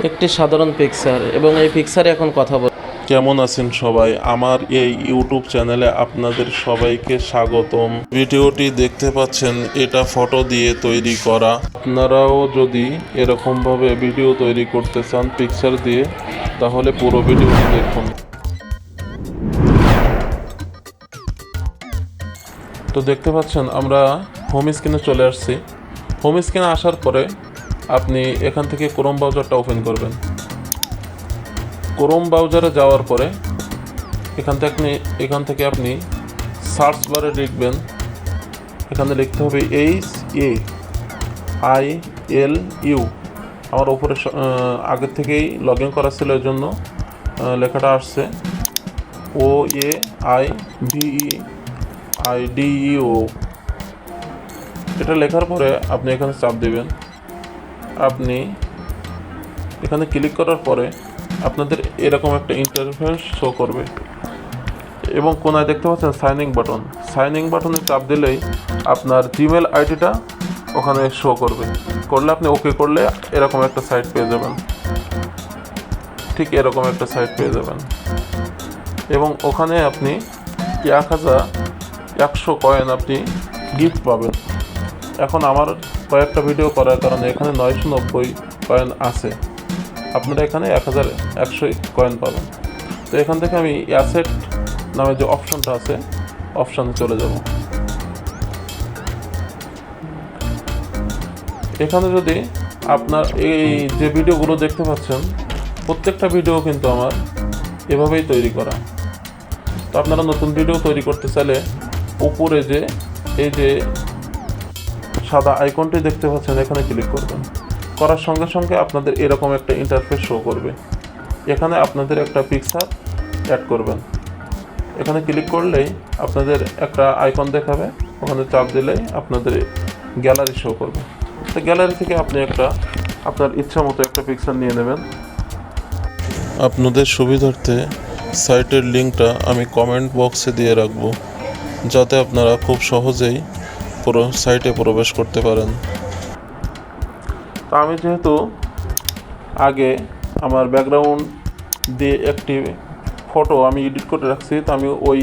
একটি সাধারণ পিকচার এবং এই পিকচারে এখন কথা বল। কেমন আছেন সবাই? আমার এই ইউটিউব চ্যানেলে আপনাদের সবাইকে স্বাগতম। ভিডিওটি দেখতে পাচ্ছেন, এটা ফটো দিয়ে তৈরি করা। আপনারাও যদি এরকমভাবে ভিডিও তৈরি করতে চান পিকচার দিয়ে, তাহলে পুরো ভিডিওটি দেখুন। তো দেখতে পাচ্ছেন আমরা হোম স্ক্রিনে চলে আসছি। হোম স্ক্রিনে আসার পরে আপনি এখান থেকে ক্রোম ব্রাউজারটা ওপেন করবেন। ক্রোম ব্রাউজারে যাওয়ার পরে এখান থেকে আপনি সার্চ বারে লিখবেন, এখানে লিখতে হবে HAILU। আমার উপরে আগের থেকেই লগ ইন করা ছিল, এর জন্য লেখাটা আসছে OAIVEIDEO। এটা লেখার পরে আপনি এখানে চাপ দিবেন। আপনি এখানে ক্লিক করার পরে আপনাদের এরকম একটা ইন্টারফেস শো করবে এবং কোনায় দেখতে পাচ্ছেন সাইন ইন বাটনে চাপ দিলেই আপনার জিমেল আইডিটা ওখানে শো করবে। করলে আপনি ওকে করলে এরকম একটা সাইট পেয়ে যাবেন, ঠিক এরকম একটা সাইট পেয়ে যাবেন এবং ওখানে আপনি 1100 কয়েন আপনি গিফট পাবেন। এখন আমার কয়েকটা ভিডিও করার কারণে এখানে 990 কয়েন আছে, আপনারা এখানে 1100 কয়েন পাবেন। তো এখান থেকে আমি অ্যাসেট নামে যে অপশনটা আছে, অপশানে চলে যাব। এখানে যদি আপনার এই যে ভিডিওগুলো দেখতে পাচ্ছেন, প্রত্যেকটা ভিডিও কিন্তু আমার এভাবেই তৈরি করা। তো আপনারা নতুন ভিডিও তৈরি করতে চাইলে উপরে যে এই যে সাদা আইকনটি দেখতে পাচ্ছেন, এখানে ক্লিক করবেন। করার সঙ্গে সঙ্গে আপনাদের এরকম একটা ইন্টারফেস শো করবে। এখানে আপনাদের একটা পিকচার অ্যাড করবেন। এখানে ক্লিক করলেই আপনাদের একটা আইকন দেখাবে, ওখানে চাপ দিলেই আপনাদের গ্যালারি শো করবে। তো গ্যালারি থেকে আপনি আপনার ইচ্ছা মতো একটা পিকচার নিয়ে নেবেন। আপনাদের সুবিধার্থে সাইটের লিঙ্কটা আমি কমেন্ট বক্সে দিয়ে রাখবো, যাতে আপনারা খুব সহজেই পুরো সাইটে প্রবেশ করতে পারেন। তো আমি যেহেতু আগে আমার ব্যাকগ্রাউন্ড দিয়ে একটি ফটো আমি এডিট করে রাখছি, তো আমি ওই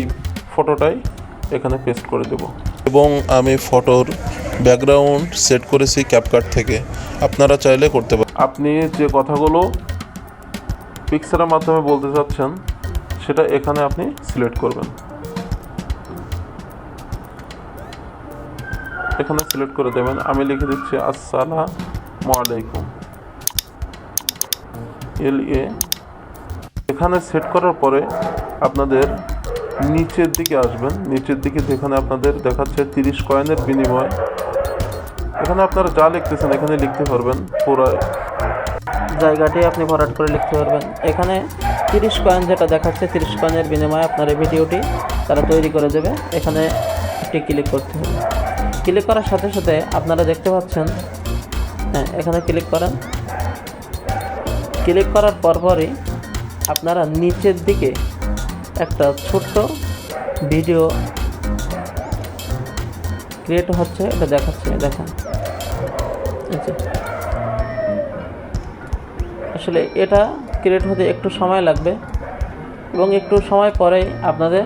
ফটোটাই এখানে পেস্ট করে দেব এবং আমি ফটোর ব্যাকগ্রাউন্ড সেট করেছি ক্যাপকাট থেকে, আপনারা চাইলে করতে পারেন। আপনি যে কথাগুলো পিকচারের মাধ্যমে বলতে চাচ্ছেন সেটা এখানে আপনি সিলেক্ট করবেন। এখানে সিলেক্ট করে দেবেন। আমি লিখে দিচ্ছি আসসালামু আলাইকুম LA। এখানে সেট করার পরে আপনাদের নিচের দিকে আসবেন। নিচের দিকে যেখানে আপনাদের দেখাচ্ছে 30 কয়েনের বিনিময়, এখানে আপনারা যা লিখতেছেন এখানে লিখতে পারবেন। পুরো জায়গাটি আপনি ভরাট করে লিখতে পারবেন। এখানে 30 কয়েন যেটা দেখাচ্ছে, 30 কয়েনের বিনিময়ে আপনার এই ভিডিওটি তারা তৈরি করে দেবে। এখানে একটি ক্লিক করতে হবে। ক্লিক করার সাথে সাথে আপনারা দেখতে পাচ্ছেন, হ্যাঁ, এখানে ক্লিক করেন। ক্লিক করার পরপরই আপনারা নিচের দিকে একটা ছোট্ট ভিডিও ক্রিয়েট হচ্ছে, এটা দেখাচ্ছে, দেখেন। আচ্ছা, আসলে এটা ক্রিয়েট হতে একটু সময় লাগবে এবং একটু সময় পরেই আপনাদের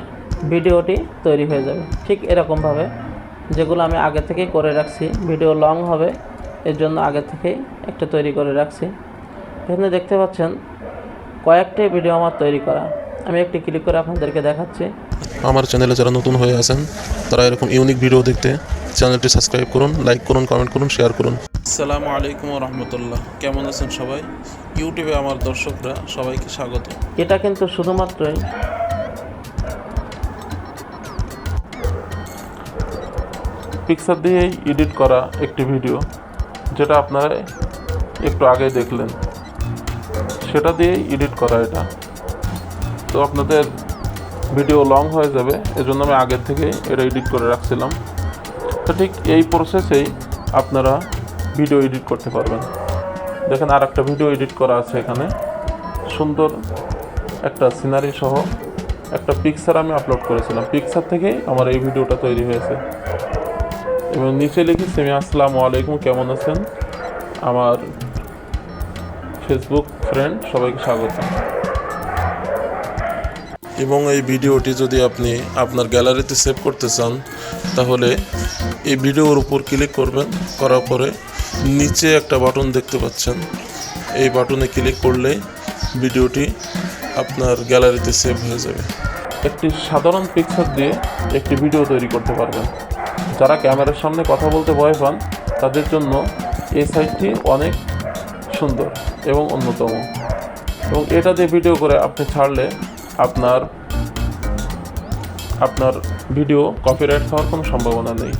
ভিডিওটি তৈরি হয়ে যাবে। ঠিক এরকমভাবে যেগুলো আমি আগে থেকেই করে রাখছি, ভিডিও লং হবে এর জন্য আগে থেকেই একটা তৈরি করে রাখছি। এখানে দেখতে পাচ্ছেন কয়েকটি ভিডিও আমার তৈরি করা। আমি একটি ক্লিক করে আপনাদেরকে দেখাচ্ছি। আমার চ্যানেলে যারা নতুন হয়ে আছেন তারা এরকম ইউনিক ভিডিও দেখতে চ্যানেলটি সাবস্ক্রাইব করুন, লাইক করুন, কমেন্ট করুন, শেয়ার করুন। আসসালামু আলাইকুম ওয়া রাহমাতুল্লাহ। কেমন আছেন সবাই? ইউটিউবে আমার দর্শকরা সবাইকে স্বাগত। এটা কিন্তু শুধুমাত্রই পিকচার দিয়েই এডিট করা একটি ভিডিও, যেটা আপনারা একটু আগে দেখলেন, সেটা দিয়েই এডিট করা এটা। তো আপনাদের ভিডিও লং হয়ে যাবে, এজন্য আমি আগের থেকেই এটা এডিট করে রাখছিলাম। তো ঠিক এই প্রসেসেই আপনারা ভিডিও এডিট করতে পারবেন। দেখেন, আর একটা ভিডিও এডিট করা আছে এখানে, সুন্দর একটা সিনারি সহ একটা পিকচার আমি আপলোড করেছিলাম। পিকচার থেকেই আমার এই ভিডিওটা তৈরি হয়েছে এবং নিচে লিখেছি আমি আসসালামু আলাইকুম, কেমন আছেন? আমার ফেসবুক ফ্রেন্ড সবাইকে স্বাগত। এবং এই ভিডিওটি যদি আপনি আপনার গ্যালারিতে সেভ করতে চান তাহলে এই ভিডিওর উপর ক্লিক করবেন, করার পরে নিচে একটা বাটন দেখতে পাচ্ছেন, এই বাটনে ক্লিক করলে ভিডিওটি আপনার গ্যালারিতে সেভ হয়ে যাবে। একটি সাধারণ পিকচার দিয়ে একটি ভিডিও তৈরি করতে পারবেন। যারা ক্যামেরার সামনে কথা বলতে ভয় পান তাদের জন্য এই সাইটটি অনেক সুন্দর এবং অন্যতম, এবং এটা দিয়ে ভিডিও করে আপনি ছাড়লে আপনার ভিডিও কপিরাইট হওয়ার কোনো সম্ভাবনা নেই।